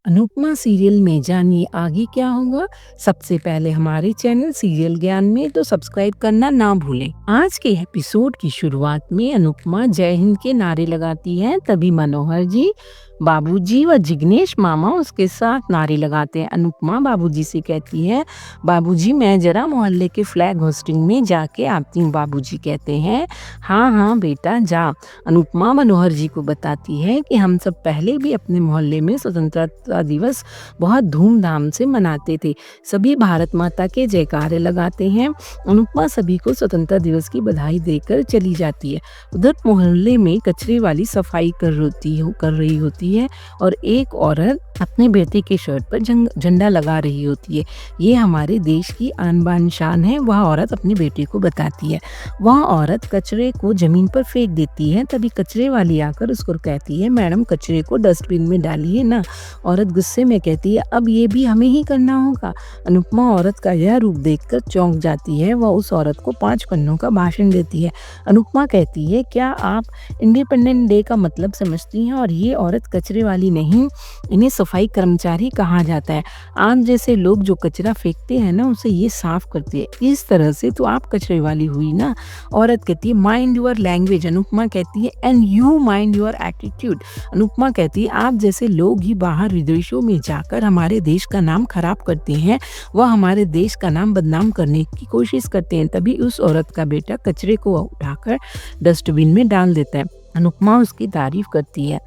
Anupama serial में जानिए आगे क्या होगा। सबसे पहले हमारे चैनल सीरियल ज्ञान में तो सब्सक्राइब करना ना भूलें। आज के एपिसोड की शुरुआत में अनुपमा जय हिंद के नारे लगाती है, तभी मनोहर जी, बाबूजी व जिग्नेश मामा उसके साथ नारे लगाते हैं। अनुपमा बाबूजी से कहती है, बाबूजी मैं जरा मोहल्ले के फ्लैग होस्टिंग में जाके आती हूँ। बाबूजी कहते हैं, हाँ हाँ बेटा जा। अनुपमा मनोहर जी को बताती है कि हम सब पहले भी अपने मोहल्ले में स्वतंत्रता दिवस बहुत धूमधाम से मनाते थे। सभी भारत माता के जयकारे लगाते हैं। अनुपमा सभी को स्वतंत्रता दिवस की बधाई देकर चली जाती है। उधर मोहल्ले में कचरे वाली सफाई कर रही होती है और एक औरत अपने बेटे के शर्ट पर झंडा लगा रही होती है। ये हमारे देश की आन बान शान है, वह औरत अपने बेटे को बताती है। वह औरत कचरे को जमीन पर फेंक देती है, तभी कचरे वाली आकर उसको कहती है, मैडम कचरे को डस्टबिन में डालिए ना। औरत गुस्से में कहती है, अब ये भी हमें ही करना होगा। अनुपमा औरत का यह रूप देखकर चौंक जाती है। वह उस औरत को 5 पन्नों का भाषण देती है। अनुपमा कहती है, क्या आप इंडिपेंडेंट डे का मतलब समझती हैं? और ये औरत कचरे वाली नहीं, इन्हें सफाई कर्मचारी कहा जाता है। आप जैसे लोग जो कचरा फेंकते हैं ना, उसे ये साफ करते हैं। इस तरह से तो आप कचरे वाली हुई ना। औरत कहती है, माइंड योर लैंग्वेज। अनुपमा कहती है, and you mind your attitude. Anupama कहती है, आप जैसे लोग ही बाहर विदेशों में जाकर हमारे देश का नाम खराब करते हैं, वह हमारे देश का नाम बदनाम करने की कोशिश करते हैं। तभी उस औरत का बेटा कचरे को उठाकर डस्टबिन में डाल देता है। अनुपमा उसकी तारीफ करती है।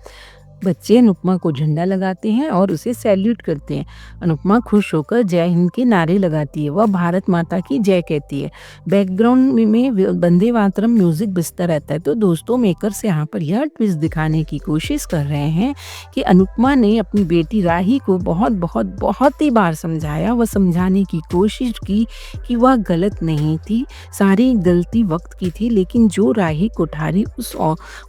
बच्चे अनुपमा को झंडा लगाते हैं और उसे सैल्यूट करते हैं। अनुपमा खुश होकर जय हिंद के नारे लगाती है। वह भारत माता की जय कहती है। बैकग्राउंड में वंदे मातरम म्यूजिक बजता रहता है। तो दोस्तों, मेकर्स यहाँ पर यह ट्विस्ट दिखाने की कोशिश कर रहे हैं कि अनुपमा ने अपनी बेटी राही को बहुत ही बार समझाया। वह समझाने की कोशिश की कि वह गलत नहीं थी, सारी गलती वक्त की थी, लेकिन जो राही कोठारी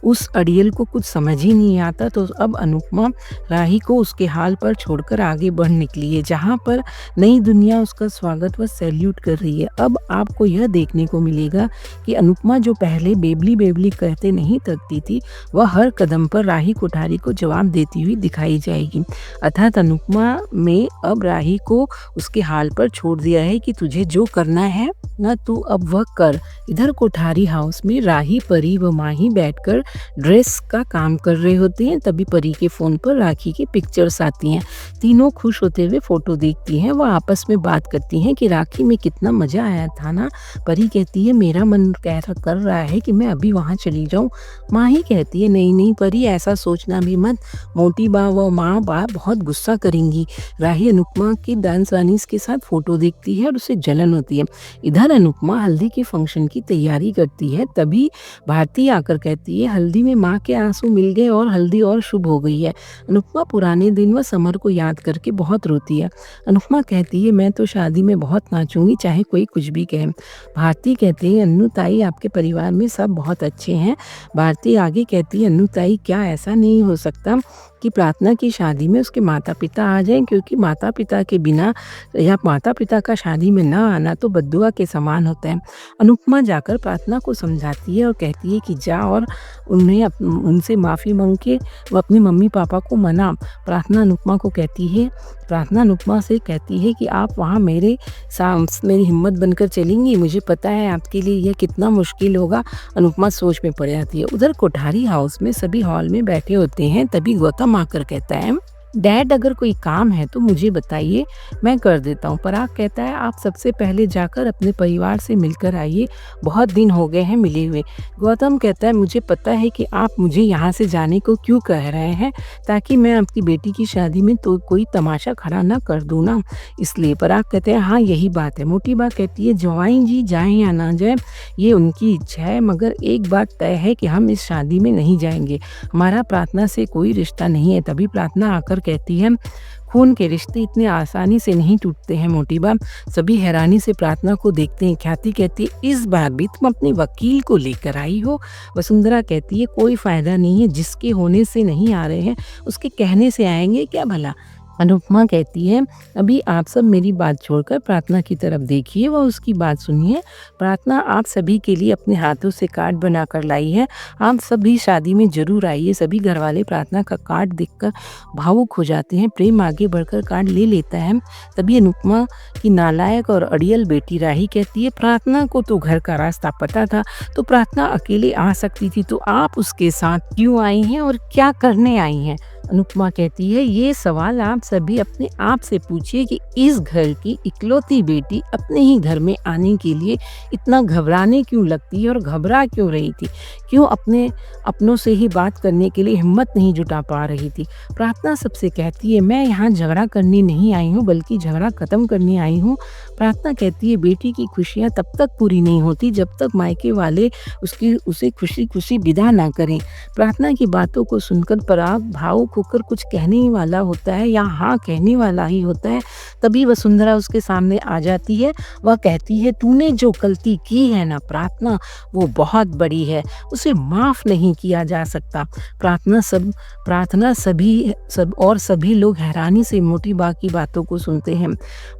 उस अड़ियल को कुछ समझ ही नहीं आता। तो अब अनुपमा राही को उसके हाल पर छोड़कर आगे बढ़ निकली है, जहाँ पर नई दुनिया उसका स्वागत व सैल्यूट कर रही है। अब आपको यह देखने को मिलेगा कि अनुपमा जो पहले बेबली बेबली कहते नहीं थकती थी, वह हर कदम पर राही कोठारी को जवाब देती हुई दिखाई जाएगी। अर्थात अनुपमा में अब राही को उसके हाल पर छोड़ दिया है कि तुझे जो करना है ना, तू अब वह कर। इधर कोठारी हाउस में राही, परी व माही बैठकर ड्रेस का काम कर रहे होते हैं। तभी परी के फ़ोन पर राखी की पिक्चर्स आती हैं। तीनों खुश होते हुए फ़ोटो देखती हैं। वह आपस में बात करती हैं कि राखी में कितना मज़ा आया था ना। परी कहती है, मेरा मन कर रहा है कि मैं अभी वहाँ चली जाऊँ। माही कहती है, नहीं नहीं परी, ऐसा सोचना भी मत, मोटी बा व माँ बा बहुत गुस्सा करेंगी। राही अनुपमा की डांस वानीस के साथ फ़ोटो देखती है और उसे जलन होती है। इधर अनुपमा हल्दी के फंक्शन की तैयारी करती है। तभी भारती आकर कहती है, हल्दी में माँ के आंसू मिल गए और हल्दी और शुभ हो गई है। अनुपमा पुराने दिन व समर को याद करके बहुत रोती है। अनुपमा कहती है, मैं तो शादी में बहुत नाचूंगी, चाहे कोई कुछ भी कहे। भारती कहती है, अन्नू ताई आपके परिवार में सब बहुत अच्छे हैं। भारती आगे कहती है, अन्नू ताई क्या ऐसा नहीं हो सकता कि प्रार्थना की शादी में उसके माता पिता आ जाएं, क्योंकि माता पिता के बिना या माता पिता का शादी में ना आना तो बद्दुआ के समान होता है। अनुपमा जाकर प्रार्थना को समझाती है और कहती है कि जा और उनसे माफ़ी मांग के वो अपने मम्मी पापा को मना। प्रार्थना अनुपमा से कहती है कि आप वहाँ मेरी हिम्मत बनकर चलेंगी, मुझे पता है आपके लिए यह कितना मुश्किल होगा। अनुपमा सोच में पड़ जाती है। उधर कोठारी हाउस में सभी हॉल में बैठे होते हैं। तभी गौतम आकर कहता है, डैड अगर कोई काम है तो मुझे बताइए, मैं कर देता हूँ। पराग कहता है, आप सबसे पहले जाकर अपने परिवार से मिलकर आइए, बहुत दिन हो गए हैं मिले हुए। गौतम कहता है, मुझे पता है कि आप मुझे यहाँ से जाने को क्यों कह रहे हैं, ताकि मैं आपकी बेटी की शादी में तो कोई तमाशा खड़ा ना कर दूँ ना, इसलिए। पराग कहते हैं, हाँ यही बात है। मोटी बात कहती है, जवाई जी जाएँ या ना जाए ये उनकी इच्छा है, मगर एक बात तय है कि हम इस शादी में नहीं जाएंगे, हमारा प्रार्थना से कोई रिश्ता नहीं है। तभी प्रार्थना आकर कहती है, खून के रिश्ते इतने आसानी से नहीं टूटते हैं मोटी बात। सभी हैरानी से प्रार्थना को देखते हैं। ख्याति कहती है, इस बार भी तुम अपने वकील को लेकर आई हो। वसुंधरा कहती है, कोई फ़ायदा नहीं है, जिसके होने से नहीं आ रहे हैं उसके कहने से आएंगे क्या भला। अनुपमा कहती है, अभी आप सब मेरी बात छोड़कर प्रार्थना की तरफ देखिए व उसकी बात सुनिए। प्रार्थना आप सभी के लिए अपने हाथों से कार्ड बनाकर लाई है। आप सभी शादी में ज़रूर आइए। सभी घरवाले प्रार्थना का कार्ड देखकर भावुक हो जाते हैं। प्रेम आगे बढ़कर कार्ड ले लेता है। तभी अनुपमा की नालायक और अड़ियल बेटी राही कहती है, प्रार्थना को तो घर का रास्ता पता था, तो प्रार्थना अकेले आ सकती थी, तो आप उसके साथ क्यों आई हैं और क्या करने आई हैं? अनुपमा कहती है, ये सवाल आप सभी अपने आप से पूछिए कि इस घर की इकलौती बेटी अपने ही घर में आने के लिए इतना घबराने क्यों लगती है और घबरा क्यों रही थी? क्यों अपने अपनों से ही बात करने के लिए हिम्मत नहीं जुटा पा रही थी? प्रार्थना सबसे कहती है, मैं यहाँ झगड़ा करने नहीं आई हूँ, बल्कि झगड़ा ख़त्म करने आई हूँ। प्रार्थना कहती है, बेटी की खुशियाँ तब तक पूरी नहीं होती जब तक मायके वाले उसे खुशी-खुशी विदा ना करें। प्रार्थना की बातों को सुनकर पराग भावुक होकर कुछ कहने ही वाला होता है या हाँ कहने वाला ही होता है। तभी वसुंधरा उसके सामने आ जाती है। वह कहती है, तूने जो गलती की है ना प्रार्थना, वो बहुत बड़ी है, उसे माफ़ नहीं किया जा सकता। सभी लोग हैरानी से मोटी बा की बातों को सुनते हैं।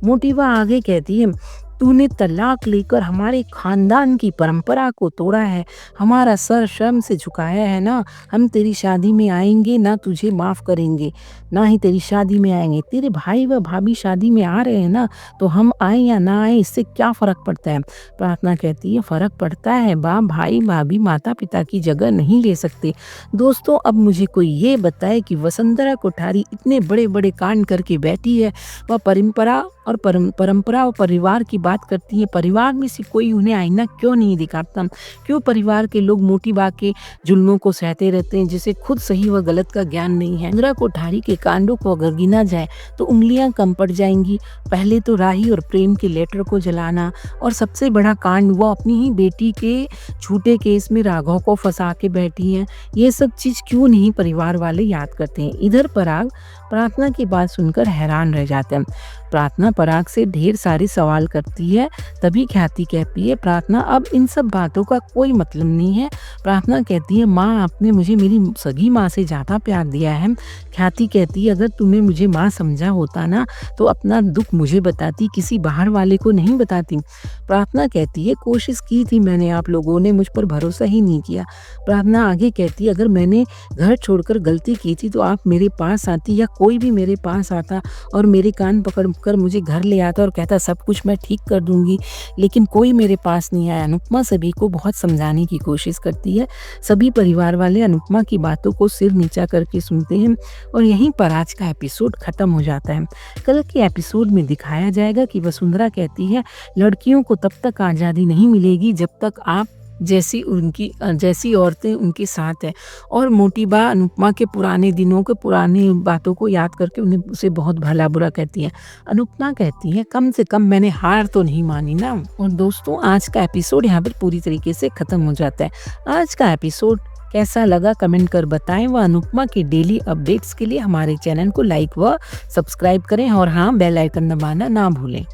मोटी बा आगे कहती है, तूने तलाक लेकर हमारे खानदान की परंपरा को तोड़ा है, हमारा सर शर्म से झुकाया है ना। हम तेरी शादी में आएंगे ना, तुझे माफ़ करेंगे, ना ही तेरी शादी में आएंगे। तेरे भाई व भाभी शादी में आ रहे हैं ना, तो हम आए या ना आए इससे क्या फ़र्क पड़ता है? प्रार्थना कहती है, फ़र्क पड़ता है। बाप भाई भाभी माता पिता की जगह नहीं ले सकते। दोस्तों, अब मुझे कोई ये बताए कि वसुंधरा कोठारी इतने बड़े बड़े कांड करके बैठी है, वह परंपरा और परिवार की बात करती है। परिवार में से कोई उन्हें आईना क्यों नहीं दिखाता? क्यों परिवार के लोग मोटी बा के जुल्मों को सहते रहते हैं, जिसे खुद सही व गलत का ज्ञान नहीं है? वसुंधरा कोठारी के कांडों को अगर गिना जाए तो उंगलियां कम पड़ जाएंगी। पहले तो राही और प्रेम के लेटर को जलाना, और सबसे बड़ा कांड वो अपनी ही बेटी के झूठे केस में राघव को फंसा के बैठी है। ये सब चीज़ क्यों नहीं परिवार वाले याद करते हैं? इधर पराग प्रार्थना की बात सुनकर हैरान रह जाते हैं। प्रार्थना पराग से ढेर सारे सवाल करती है। तभी ख्याति कहती है, प्रार्थना अब इन सब बातों का कोई मतलब नहीं है। प्रार्थना कहती है, माँ आपने मुझे मेरी सगी माँ से ज़्यादा प्यार दिया है। ख्याति कहती है, अगर तुम्हें मुझे माँ समझा होता ना, तो अपना दुख मुझे बताती, किसी बाहर वाले को नहीं बताती। प्रार्थना कहती है, कोशिश की थी मैंने, आप लोगों ने मुझ पर भरोसा ही नहीं किया। प्रार्थना आगे कहती है, अगर मैंने घर छोड़कर गलती की थी तो आप मेरे पास आती, या कोई भी मेरे पास आता और मेरे कान पकड़ कर मुझे घर ले आता और कहता सब कुछ मैं ठीक कर दूंगी, लेकिन कोई मेरे पास नहीं आया। अनुपमा सभी को बहुत समझाने की कोशिश करती है। सभी परिवार वाले अनुपमा की बातों को सिर नीचा करके सुनते हैं और यहीं पर आज का एपिसोड खत्म हो जाता है। कल के एपिसोड में दिखाया जाएगा कि वसुंधरा कहती है, लड़कियों को तब तक आज़ादी नहीं मिलेगी जब तक आप जैसी औरतें उनके साथ है। और मोटी बा अनुपमा के पुराने दिनों के पुरानी बातों को याद करके उसे बहुत भला बुरा कहती है। अनुपमा कहती है, कम से कम मैंने हार तो नहीं मानी ना। और दोस्तों, आज का एपिसोड यहाँ पर पूरी तरीके से ख़त्म हो जाता है। आज का एपिसोड कैसा लगा कमेंट कर बताएं व अनुपमा के डेली अपडेट्स के लिए हमारे चैनल को लाइक व सब्सक्राइब करें, और हाँ, बेल आइकन दबाना ना भूलें।